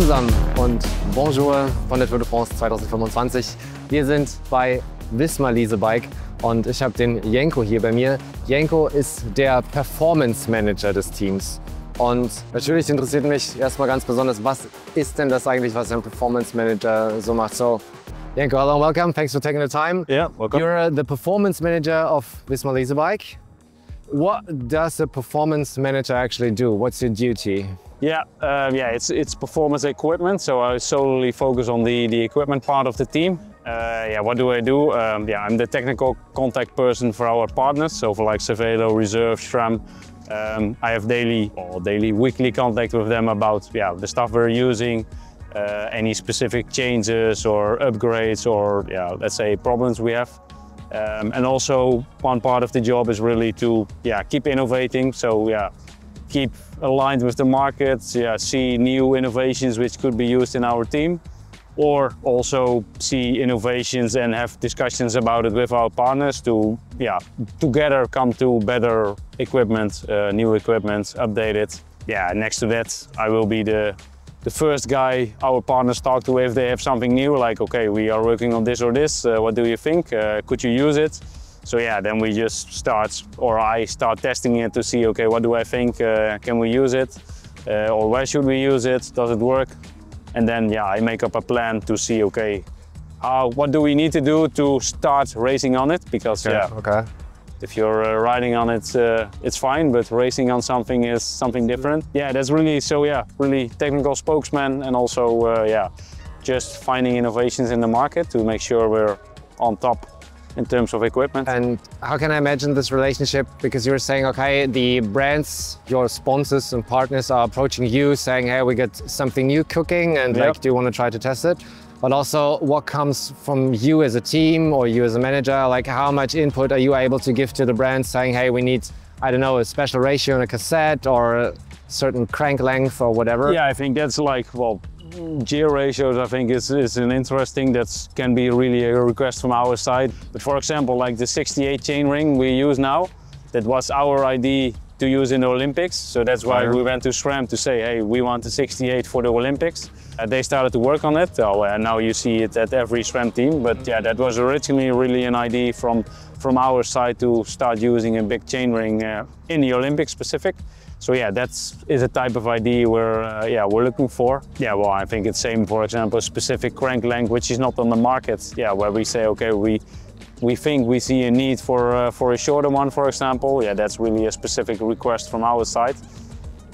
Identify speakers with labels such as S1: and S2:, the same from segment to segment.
S1: zusammen und Bonjour von der Tour de France 2025. Wir sind bei Visma Lease Bike und ich habe den Jenko hier bei mir. Jenko ist der Performance Manager des Teams. Und natürlich interessiert mich erstmal ganz besonders, was ist denn das eigentlich, was ein Performance Manager so macht? So, Jenko, hello and welcome. Thanks for taking the time.
S2: Yeah, welcome.
S1: You're the Performance Manager of Visma Lease Bike. What does a Performance Manager actually do? What's your duty?
S2: Yeah, it's performance equipment, so I solely focus on the equipment part of the team. What do I do? I'm the technical contact person for our partners, so for like Cervelo, Reserve, SRAM. I have weekly contact with them about the stuff we're using, any specific changes or upgrades or let's say problems we have. And also one part of the job is really to keep innovating, so keep aligned with the market, see new innovations which could be used in our team, or also see innovations and have discussions about it with our partners to together come to better equipment, new equipment, update it. Next to that, I will be the first guy our partners talk to if they have something new, like, okay, we are working on this or this, what do you think? Could you use it? So then we just start, or I start testing it to see, okay, what do I think? Can we use it? Or where should we use it? Does it work? And then I make up a plan to see, okay, what do we need to do to start racing on it? Because if you're riding on it, it's fine, but racing on something is something different. That's really, really technical spokesman, and also just finding innovations in the market to make sure we're on top in terms of equipment.
S1: And how can I imagine this relationship? Because you're saying, okay, the brands, your sponsors and partners are approaching you saying, hey, we got something new cooking and like, do you want to try to test it? But also what comes from you as a team or you as a manager, like how much input are you able to give to the brand saying, hey, we need, I don't know, a special ratio in a cassette or a certain crank length or whatever?
S2: I think that's like, gear ratios, I think is an interesting, that can be really a request from our side. But for example, like the 68 chain ring we use now, that was our idea to use in the Olympics. So that's why we went to SRAM to say, hey, we want the 68 for the Olympics. They started to work on it, and now you see it at every SRAM team. But that was originally really an idea from our side to start using a big chain ring in the Olympics specific. So that is a type of idea we're looking for. I think it's same, for example, a specific crank length which is not on the market. Where we say, okay, we think we see a need for a shorter one, for example. That's really a specific request from our side.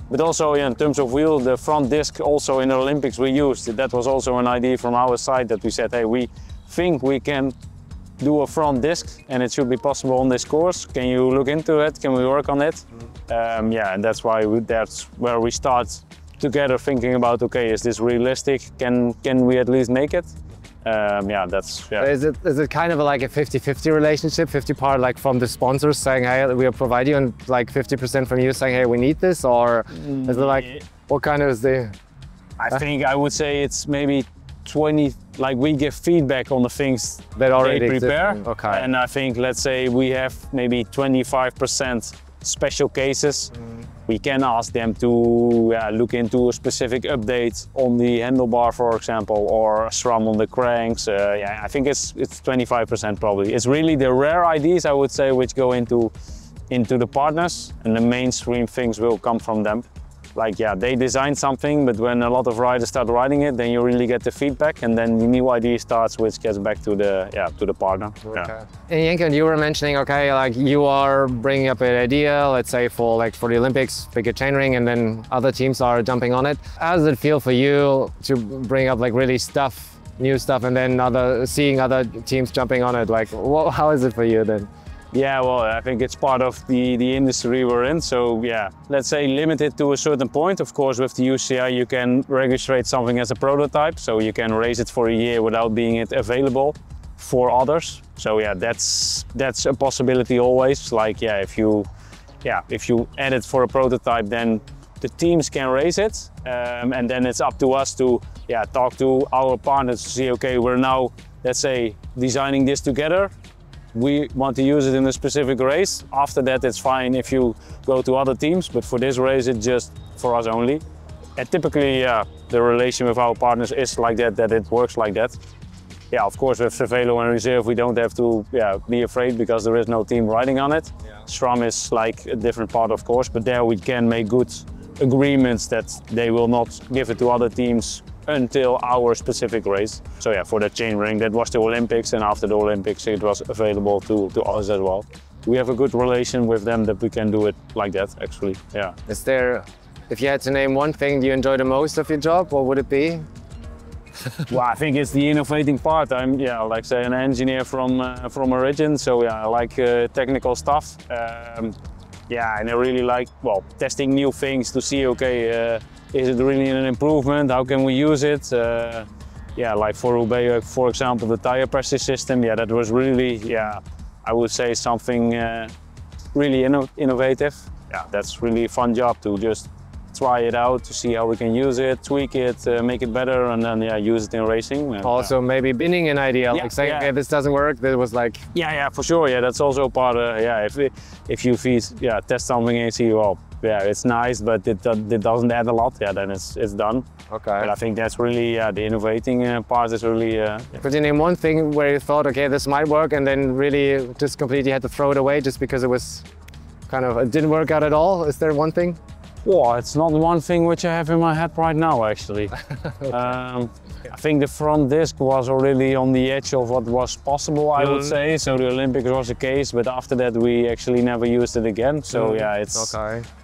S2: But also in terms of wheel, the front disc also in the Olympics we used. That was also an idea from our side that we said, hey, we think we can do a front disc and it should be possible on this course. Can you look into it? Can we work on it? And that's where we start together thinking about, okay, is this realistic? Can we at least make it? Is it kind of like a 50-50 relationship, 50 part like from the sponsors saying, hey, we'll provide you, and like 50% from you saying, hey, we need this? Or is it like, what kind of is the... I think I would say it's maybe 20, like we give feedback on the things that already prepare.
S1: Okay.
S2: And I think, let's say we have maybe 25% special cases. We can ask them to look into a specific update on the handlebar, for example, or a SRAM on the cranks. I think it's 25% probably. It's really the rare ideas, I would say, which go into the partners, and the mainstream things will come from them. Like, they design something, but when a lot of riders start riding it, then you really get the feedback, and then the new idea starts, which gets back to the partner.
S1: Okay. And Jenko, you were mentioning, okay, like you are bringing up an idea, let's say for the Olympics, bigger chainring, and then other teams are jumping on it. How does it feel for you to bring up like really new stuff, and then seeing other teams jumping on it? Like, how is it for you then?
S2: I think it's part of the industry we're in. So let's say limited to a certain point. Of course, with the UCI, you can register something as a prototype. So you can race it for a year without being available for others. So that's a possibility always. Like, if you add it for a prototype, then the teams can race it. And then it's up to us to talk to our partners to see, okay, we're now, let's say, designing this together. We want to use it in a specific race. After that, it's fine if you go to other teams, but for this race, it's just for us only. And typically, yeah, the relation with our partners is like that, that it works like that. Yeah, of course, with Cervelo and Reserve, we don't have to be afraid because there is no team riding on it. Yeah. SRAM is like a different part, of course, but there we can make good agreements that they will not give it to other teams until our specific race. So yeah, for the chain ring, that was the Olympics, and after the Olympics, it was available to us as well. We have a good relation with them that we can do it like that, actually, yeah.
S1: Is there, if you had to name one thing you enjoy the most of your job, what would it be?
S2: Well, I think it's the innovating part. I'm, like say, an engineer from origin, so yeah, I like technical stuff. Yeah, and I really like, well, testing new things to see, okay, is it really an improvement? How can we use it? Yeah, like for Roubaix, for example, the tire pressure system. Yeah, that was really, yeah, I would say something really innovative. Yeah, that's really a fun job to just try it out, to see how we can use it, tweak it, make it better, and then use it in racing.
S1: Also maybe binning an idea, like saying, okay, this doesn't work, that was like...
S2: Yeah, for sure, yeah, that's also part of, if you test something and you see, well, yeah, it's nice, but it doesn't add a lot, yeah, then it's done.
S1: Okay.
S2: But I think that's really, the innovating part is really...
S1: Could you name one thing where you thought, okay, this might work, and then really just completely had to throw it away just because it was kind of, it didn't work out at all? Is there one thing?
S2: Well, it's not one thing which I have in my head right now, actually. Okay. I think the front disc was already on the edge of what was possible, I would say. So the Olympics was the case, but after that we actually never used it again. So yeah, it's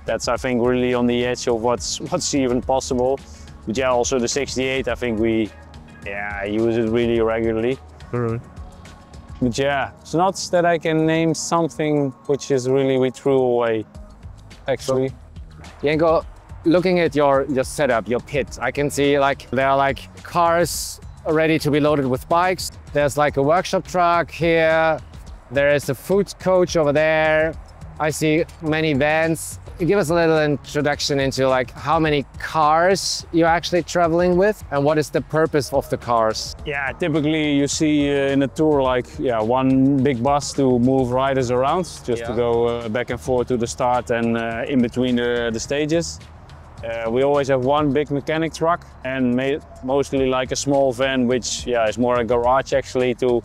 S2: that's I think really on the edge of what's even possible. But yeah, also the 68, I think we use it really regularly. But yeah, it's not that I can name something which is really we threw away, actually.
S1: Jenko, looking at your setup, your pit, I can see like there are like cars ready to be loaded with bikes. There's like a workshop truck here. There is a food coach over there. I see many vans. Give us a little introduction into like how many cars you're actually traveling with and what is the purpose of the cars? Yeah,
S2: typically you see in a tour like one big bus to move riders around, just to go back and forth to the start and in between the stages. We always have one big mechanic truck and mostly like a small van, which is more a garage actually to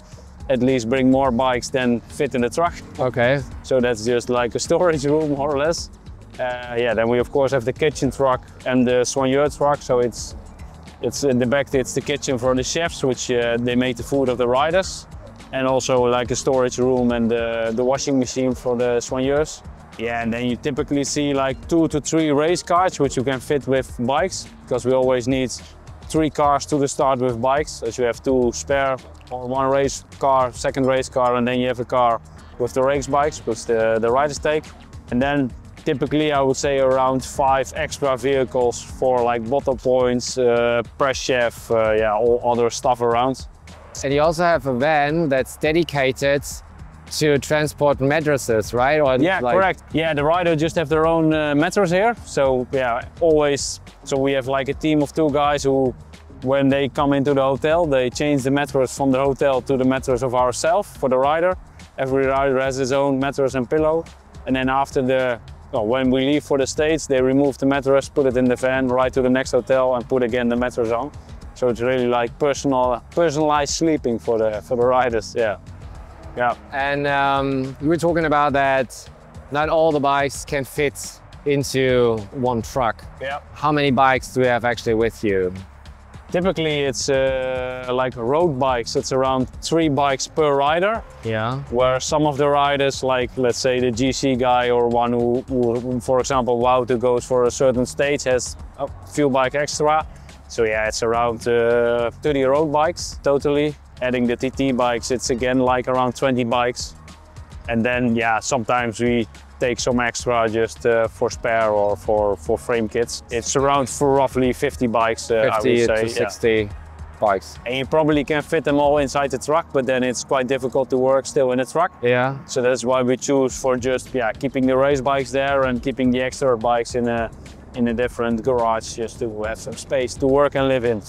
S2: at least bring more bikes than fit in the truck. Okay. So that's just like a storage room more or less. Then we of course have the kitchen truck and the soigneur truck. So it's in the back, it's the kitchen for the chefs, which they make the food of the riders. And also like a storage room and the washing machine for the soigneurs. Yeah, and then you typically see like 2 to 3 race cars, which you can fit with bikes, because we always need 3 cars to the start with bikes. As you have 2 spare, or 1 race car, 2nd race car, and then you have a car with the race bikes, which the riders take. And then typically I would say around 5 extra vehicles for like bottle points, press chef, all other stuff around.
S1: And you also have a van that's dedicated to transport mattresses, right? Or
S2: correct. Yeah, the rider just have their own mattress here. So always. So we have like a team of 2 guys who, when they come into the hotel, they change the mattress from the hotel to the mattress of ourselves for the rider. Every rider has his own mattress and pillow. And then after when we leave for the States, they remove the mattress, put it in the van, ride to the next hotel and put again the mattress on. So it's really like personalized sleeping for the riders, yeah.
S1: And we were talking about that not all the bikes can fit into one truck.
S2: Yeah.
S1: How many bikes do you have actually with you?
S2: Typically it's like road bikes, it's around 3 bikes per rider.
S1: Yeah.
S2: Where some of the riders, like let's say the GC guy or one who for example, Wout goes for a certain stage, has a few bikes extra. So yeah, it's around 30 road bikes totally. Adding the TT bikes, it's again like around 20 bikes. And then sometimes we take some extra just for spare or for frame kits. It's around for roughly 50 bikes,
S1: 50
S2: I would say.
S1: To 60 bikes.
S2: And you probably can fit them all inside the truck, but then it's quite difficult to work still in the truck.
S1: Yeah.
S2: So that's why we choose for just keeping the race bikes there and keeping the extra bikes in a different garage, just to have some space to work and live in.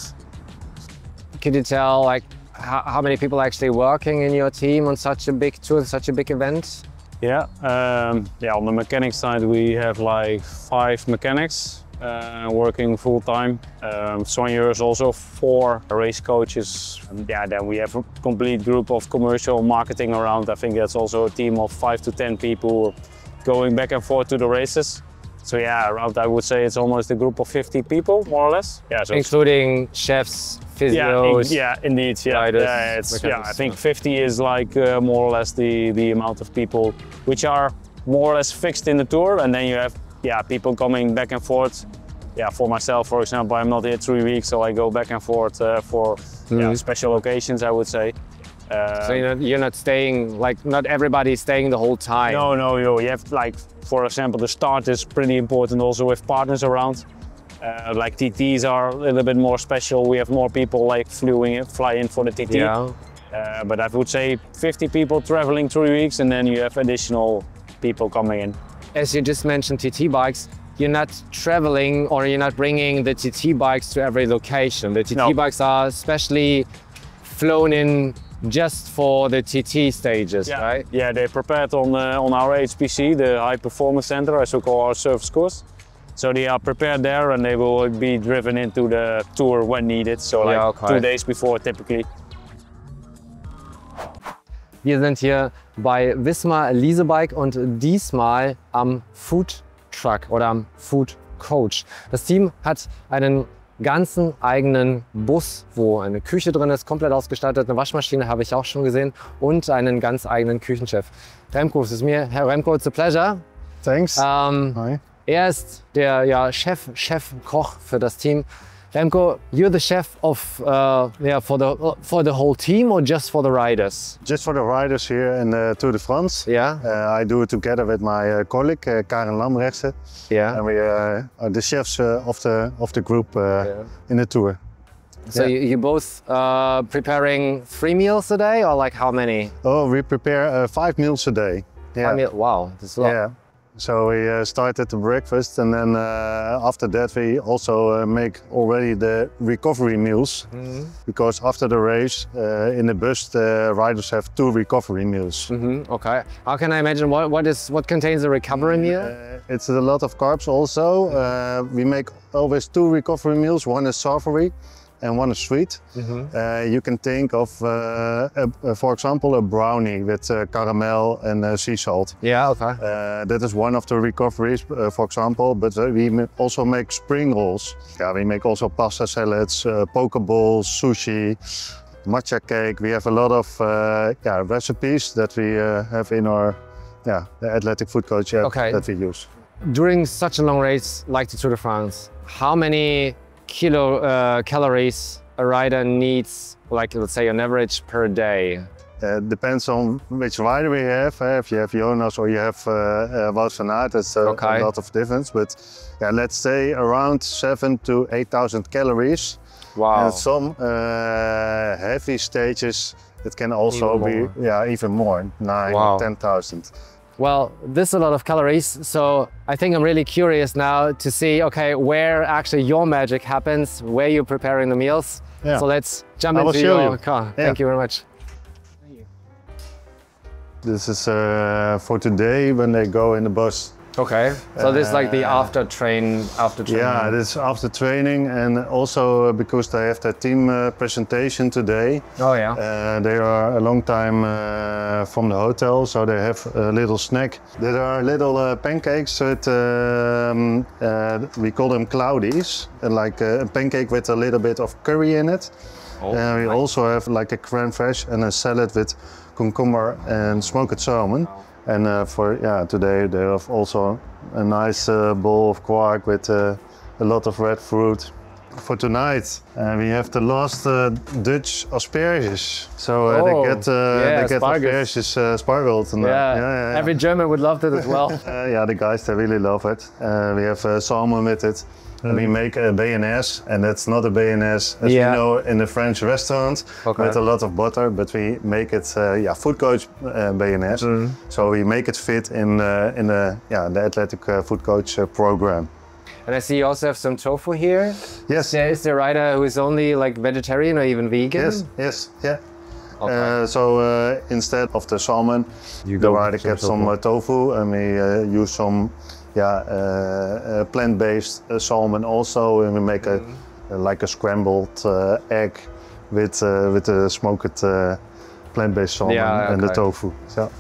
S1: Could you tell like how many people are actually working in your team on such a big tour, such a big event?
S2: On the mechanic side we have like 5 mechanics. working full time. Sonja is also 4 race coaches. And yeah, then we have a complete group of commercial marketing around. I think that's also a team of 5 to 10 people going back and forth to the races. So yeah, around I would say it's almost a group of 50 people, more or less. Yeah, so
S1: including chefs, physios.
S2: Yeah, indeed. Yeah,
S1: riders,
S2: I think 50 is like more or less the amount of people which are more or less fixed in the tour, and then you have people coming back and forth. Yeah, for myself, for example, I'm not here 3 weeks, so I go back and forth for special occasions, I would say.
S1: So you're not staying, like not everybody's staying the whole time.
S2: No, you have like, for example, the start is pretty important also with partners around. Like TTs are a little bit more special. We have more people like fly in for the TT.
S1: Yeah.
S2: But I would say 50 people traveling 3 weeks, and then you have additional people coming in.
S1: As you just mentioned TT bikes, you're not traveling or you're not bringing the TT bikes to every location. The TT bikes are specially flown in just for the TT stages, right?
S2: Yeah, they're prepared on our HPC, the High Performance Center, as we call our service course. So they are prepared there, and they will be driven into the tour when needed. So like 2 days before typically.
S1: Wir sind hier bei Visma Leasebike und diesmal am Food Truck oder am Food Coach. Das Team hat einen ganzen eigenen Bus, wo eine Küche drin ist, komplett ausgestattet, eine Waschmaschine habe ich auch schon gesehen und einen ganz eigenen Küchenchef. Remco, es ist mir, Herr Remco, it's a pleasure.
S3: Thanks. Hi.
S1: Er ist der Chefkoch für das Team. Remco, you're the chef of for the whole team or just for the riders?
S3: Just for the riders here in the Tour de France.
S1: Yeah.
S3: I do it together with my colleague Karen Lambrechtse.
S1: Yeah.
S3: And we are the chefs of the group in the tour.
S1: So you both preparing 3 meals a day, or like how many?
S3: Oh, we prepare 5 meals a day. Yeah.
S1: Wow, that's a lot.
S3: Yeah. So we started the breakfast, and then after that we also make already the recovery meals. Because after the race in the bus the riders have 2 recovery meals.
S1: Okay. How can I imagine what contains a recovery meal?
S3: It's a lot of carbs also. We make always 2 recovery meals. One is savory and one is sweet. You can think of, for example, a brownie with caramel and sea salt.
S1: Yeah, okay.
S3: That is one of the recoveries, for example, but we also make spring rolls. Yeah, we make also pasta salads, poke bowls, sushi, matcha cake. We have a lot of recipes that we have in our the athletic food coach app that we use.
S1: During such a long race like the Tour de France, how many calories a rider needs, like let's say on average per day?
S3: Depends on which rider we have. If you have Jonas or you have Wout van Aert, that's a lot of difference. But let's say around 7,000 to 8,000 calories.
S1: Wow.
S3: And some heavy stages, it can also be even more, 9,000 or 10,000.
S1: Well, this is a lot of calories, so I think I'm really curious now to see, where actually your magic happens, where you're preparing the meals. Yeah. So let's jump into your car. Yeah. Thank you very much.
S3: This is for today when they go in the bus.
S1: Okay, so this is like the after training.
S3: Yeah, this is after training, and also because they have their team presentation today.
S1: Oh yeah.
S3: They are a long time from the hotel, so they have a little snack. There are little pancakes with, we call them cloudies, like a pancake with a little bit of curry in it. We also have like a crème fraîche and a salad with cucumber and smoked salmon. And for today they have also a nice bowl of quark with a lot of red fruit. For tonight we have the last Dutch asparagus. So they get asparagus spargled. And,
S1: every German would love that as well.
S3: The guys, they really love it. We have salmon with it. We make a béarnaise, and that's not a béarnaise as we know in the French restaurant with a lot of butter, but we make it food coach béarnaise. So we make it fit in the athletic food coach program.
S1: And I see you also have some tofu here.
S3: Yes.
S1: Is there a rider who is only like vegetarian or even vegan?
S3: Yes. So instead of the salmon, the rider gets some tofu, and we use some plant-based salmon also, and we make like a scrambled egg with the smoked plant-based salmon and the tofu. So.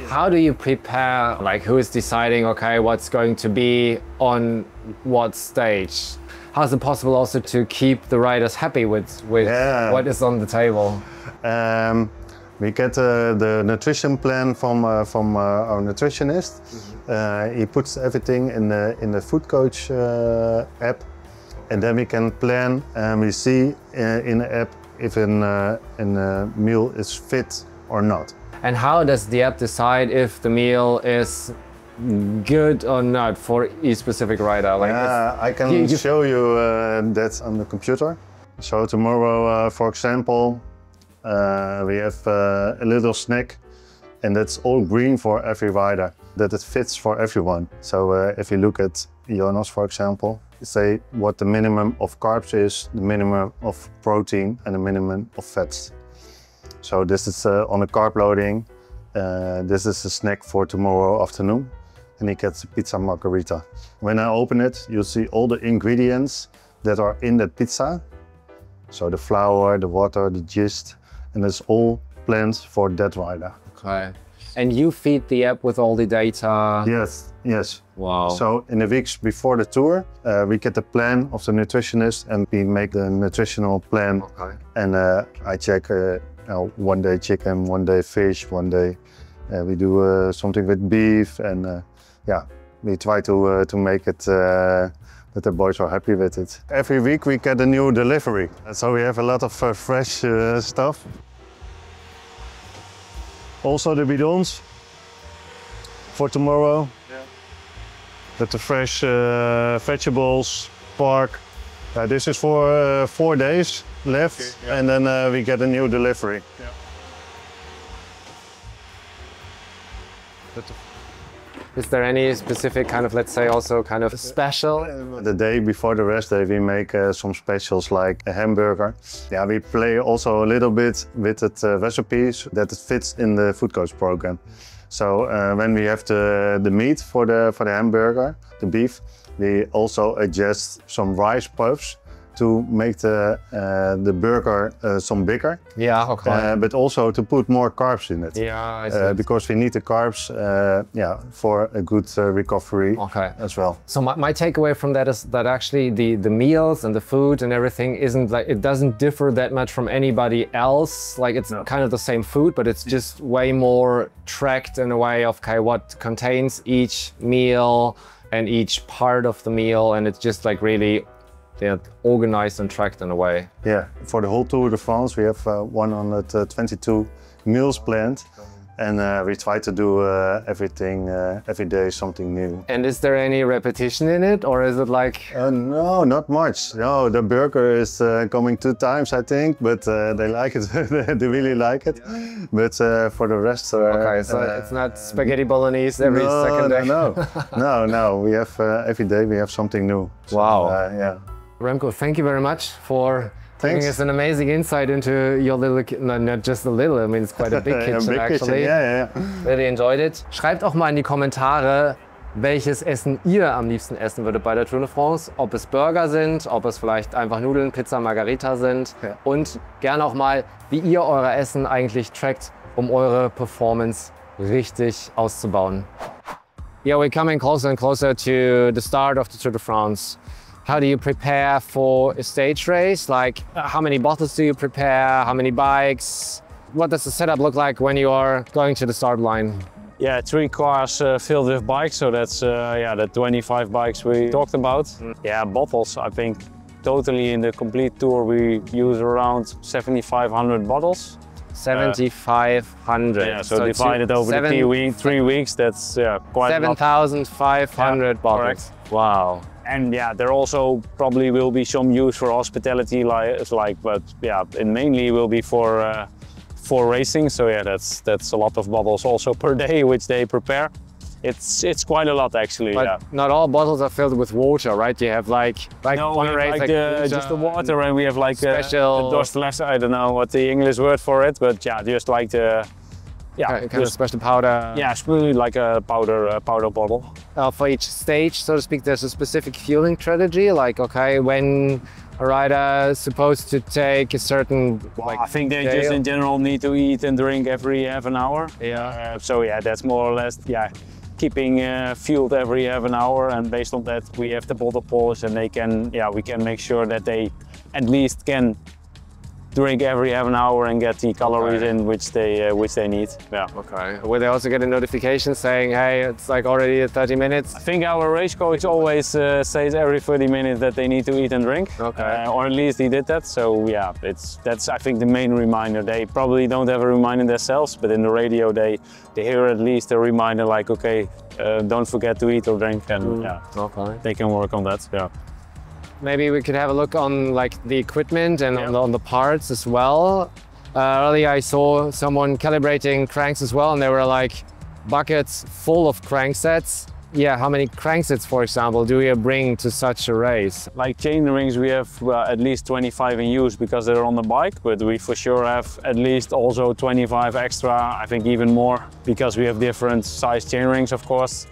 S1: How do you prepare, like who is deciding, okay, what's going to be on what stage? How is it possible also to keep the riders happy with what is on the table?
S3: We get the nutrition plan from our nutritionist. He puts everything in the food coach app, and then we can plan and we see in the app if a meal is fit or not.
S1: And how does the app decide if the meal is good or not for each specific rider? Like
S3: I can show you that on the computer. So tomorrow, for example, we have a little snack, and that's all green for every rider, that it fits for everyone. So if you look at Jonas, for example, say what the minimum of carbs is, the minimum of protein, and the minimum of fats. So this is on a carb loading. This is a snack for tomorrow afternoon, and he gets a pizza margherita. When I open it, you'll see all the ingredients that are in that pizza. So the flour, the water, the yeast, and it's all planned for that rider.
S1: Okay. And you feed the app with all the data?
S3: Yes, yes.
S1: Wow.
S3: So in the weeks before the tour, we get the plan of the nutritionist and we make the nutritional plan. Okay. And I check one day chicken, one day fish, one day we do something with beef, and we try to make it that the boys are happy with it. Every week we get a new delivery, so we have a lot of fresh stuff. Also the bidons for tomorrow. Yeah. With the fresh vegetables, pork. This is for 4 days left, okay, yeah. And then we get a new delivery. Yeah.
S1: Is there any specific kind of, let's say, also kind of special?
S3: The day before the rest day we make some specials like a hamburger. Yeah, we play also a little bit with the recipes that it fits in the food coach program. So when we have the meat for the hamburger, the beef, we also adjust some rice puffs to make the burger some bigger.
S1: Yeah, okay.
S3: But also to put more carbs in it.
S1: Yeah, I see.
S3: Because we need the carbs for a good recovery as well.
S1: So my takeaway from that is that actually the meals and the food and everything isn't like, it doesn't differ that much from anybody else. Like it's kind of the same food, but it's just way more tracked in a way of what contains each meal and each part of the meal, and it's just like really organized and tracked in a way.
S3: Yeah, for the whole Tour de France we have 122 meals planned, and we try to do everything every day, something new. And
S1: is there any repetition in it, or is it like?
S3: No, not much. No, the burger is coming 2 times I think, but they like it. They really like it. Yeah. But for the rest,
S1: okay, so it's not spaghetti bolognese every second day.
S3: No. We have every day we have something new.
S1: Wow.
S3: So, yeah.
S1: Remco, thank you very much for giving us an amazing insight into your little, not just a little, I mean it's quite a big kitchen actually.
S3: Yeah.
S1: Really enjoyed it. Schreibt auch mal in die Kommentare, welches Essen ihr am liebsten essen würdet bei der Tour de France. Ob es Burger sind, ob es vielleicht einfach Nudeln, Pizza, Margarita sind. Ja. Und gerne auch mal, wie ihr euer Essen eigentlich trackt, um eure Performance richtig auszubauen. Yeah, we're coming closer and closer to the start of the Tour de France. How do you prepare for a stage race? Like, how many bottles do you prepare? How many bikes? What does the setup look like when you are going to the start line?
S2: Yeah, 3 cars filled with bikes, so that's the 25 bikes we talked about. Yeah, bottles, I think totally in the complete tour we use around 7,500 bottles.
S1: 7,500.
S2: Yeah, so divided over the 3 weeks, that's quite
S1: 7,500 bottles.
S2: Correct.
S1: Wow.
S2: And yeah, there also probably will be some use for hospitality, but yeah, it mainly will be for racing. So yeah, that's a lot of bottles also per day which they prepare. It's quite a lot actually. But
S1: not all bottles are filled with water, right? You have like
S2: no,
S1: one race
S2: just the water, and we have like
S1: special
S2: a Flaschen. I don't know what the English word for it, but yeah, just like the
S1: kind of special powder.
S2: Yeah, it's really like a powder bottle.
S1: for each stage, so to speak, there's a specific fueling strategy? Like, okay, when a rider is supposed to take a certain,
S2: I think they just in general need to eat and drink every half an hour.
S1: Yeah.
S2: So yeah, that's more or less, yeah, keeping fueled every half an hour, and based on that we have the bottle pulse, and they can, yeah, we can make sure that they at least can drink every half an hour and get the calories in which they need. Yeah.
S1: Okay. Will they also get a notification saying, hey, it's like already 30 minutes?
S2: I think our race coach always says every 30 minutes that they need to eat and drink.
S1: Okay.
S2: Or at least he did that. So yeah, that's I think the main reminder. They probably don't have a reminder themselves, but in the radio they hear at least a reminder like, okay, don't forget to eat or drink, and yeah,
S1: okay,
S2: they can work on that. Yeah.
S1: Maybe we could have a look on like the equipment and on the parts as well. Earlier I saw someone calibrating cranks as well, and there were like buckets full of cranksets. Yeah, how many cranksets, for example, do you bring to such a race?
S2: Like chain rings, we have at least 25 in use because they're on the bike, but we for sure have at least also 25 extra, I think even more, because we have different size chain rings, of course.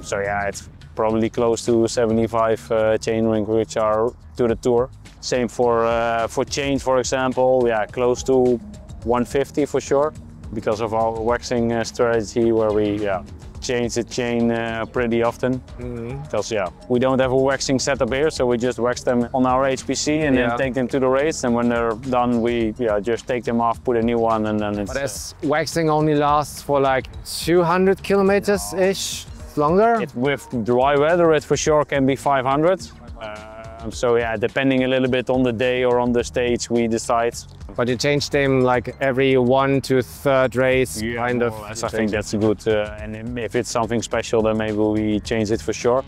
S2: So yeah, it's probably close to 75 chain rings which are to the tour. Same for chains, for example, yeah, close to 150 for sure, because of our waxing strategy, where we change the chain pretty often. Because we don't have a waxing setup here, so we just wax them on our HPC and then take them to the race, and when they're done we just take them off, put a new one, and then it's...
S1: But as waxing only lasts for like 200 kilometers-ish? Longer?
S2: With dry weather it for sure can be 500. So yeah, depending a little bit on the day or on the stage we decide.
S1: But you change them like every 1 to 3rd race, kind of?
S2: I think that's good. And if it's something special, then maybe we change it for sure.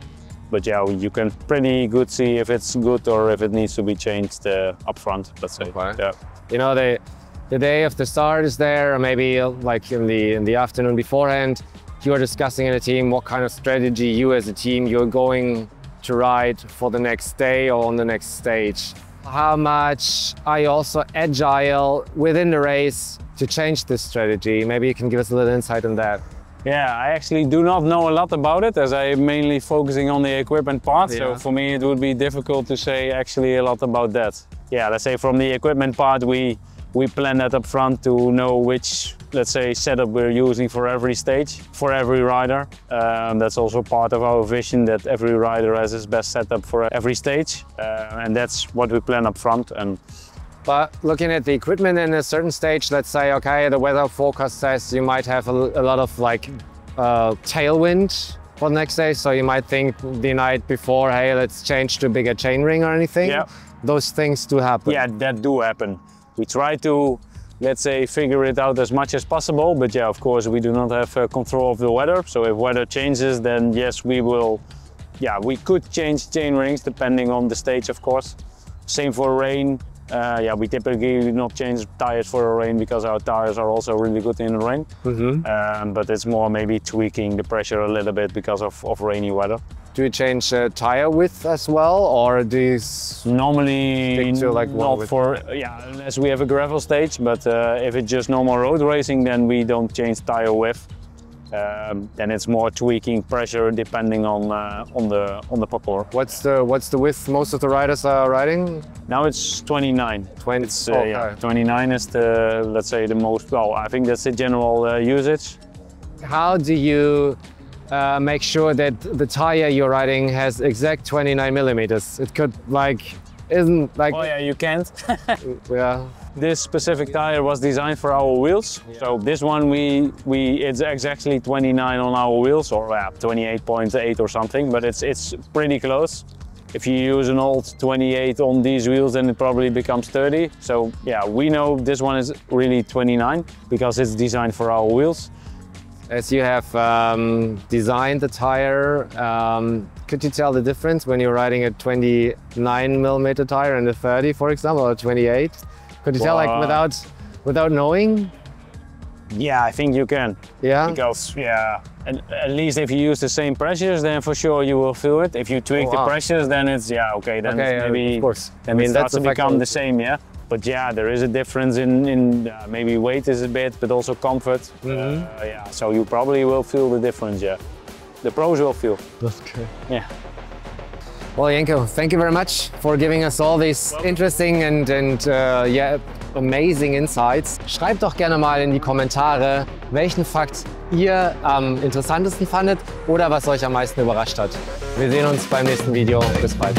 S2: But yeah, you can pretty good see if it's good or if it needs to be changed up front, let's say.
S1: Okay.
S2: Yeah.
S1: You know, the day of the start is there, or maybe like in the afternoon beforehand, you're discussing in a team what kind of strategy you as a team you're going to ride for the next day or on the next stage. How much are you also agile within the race to change this strategy? Maybe you can give us a little insight on that.
S2: Yeah, I actually do not know a lot about it, as I'm mainly focusing on the equipment part. So for me it would be difficult to say actually a lot about that. Yeah, let's say from the equipment part we plan that up front to know which, let's say, setup we're using for every stage, for every rider. That's also part of our vision, that every rider has his best setup for every stage. And that's what we plan up front.
S1: But looking at the equipment in a certain stage, let's say, okay, the weather forecast says you might have a lot of like tailwind for the next day. So you might think the night before, hey, let's change to a bigger chain ring or anything.
S2: Yeah.
S1: Those things do happen.
S2: Yeah, that do happen. We try to, let's say, figure it out as much as possible, but yeah, of course, we do not have control of the weather. So if weather changes, then yes, we will, we could change chain rings depending on the stage, of course. Same for rain. We typically do not change tires for a rain because our tires are also really good in the rain. But it's more maybe tweaking the pressure a little bit because of rainy weather.
S1: Do you change tire width as well, or do you
S2: normally
S1: stick to like
S2: not for unless we have a gravel stage? But if it's just normal road racing, then we don't change tire width. Then it's more tweaking pressure depending on the parcours.
S1: What's the width most of the riders are riding?
S2: Now it's 29. 29 is the, let's say, the most. Well, I think that's the general usage.
S1: How do you make sure that the tire you're riding has exact 29 millimeters? It could isn't like...
S2: Oh yeah, you can't.
S1: Yeah.
S2: This specific tire was designed for our wheels. So this one it's exactly 29 on our wheels, or 28.8 or something, but it's pretty close. If you use an old 28 on these wheels, then it probably becomes 30. So yeah, we know this one is really 29 because it's designed for our wheels.
S1: As you have designed the tire, could you tell the difference when you're riding a 29 millimeter tire and a 30, for example, or 28? Could you tell, like, without knowing?
S2: Yeah, I think you can.
S1: Yeah?
S2: Because, at least if you use the same pressures, then for sure you will feel it. If you tweak the pressures, then it's, then it's maybe,
S1: of course.
S2: Then it starts to become the same, But yeah, there is a difference in maybe weight is a bit, but also comfort. So you probably will feel the difference, the pros will feel.
S3: Okay.
S2: Yeah.
S1: Well, Jenko, thank you very much for giving us all these interesting and yeah, amazing insights. Schreibt doch gerne mal in die Kommentare, welchen Fakt ihr am interessantesten fandet oder was euch am meisten überrascht hat. Wir sehen uns beim nächsten Video. Bis bald.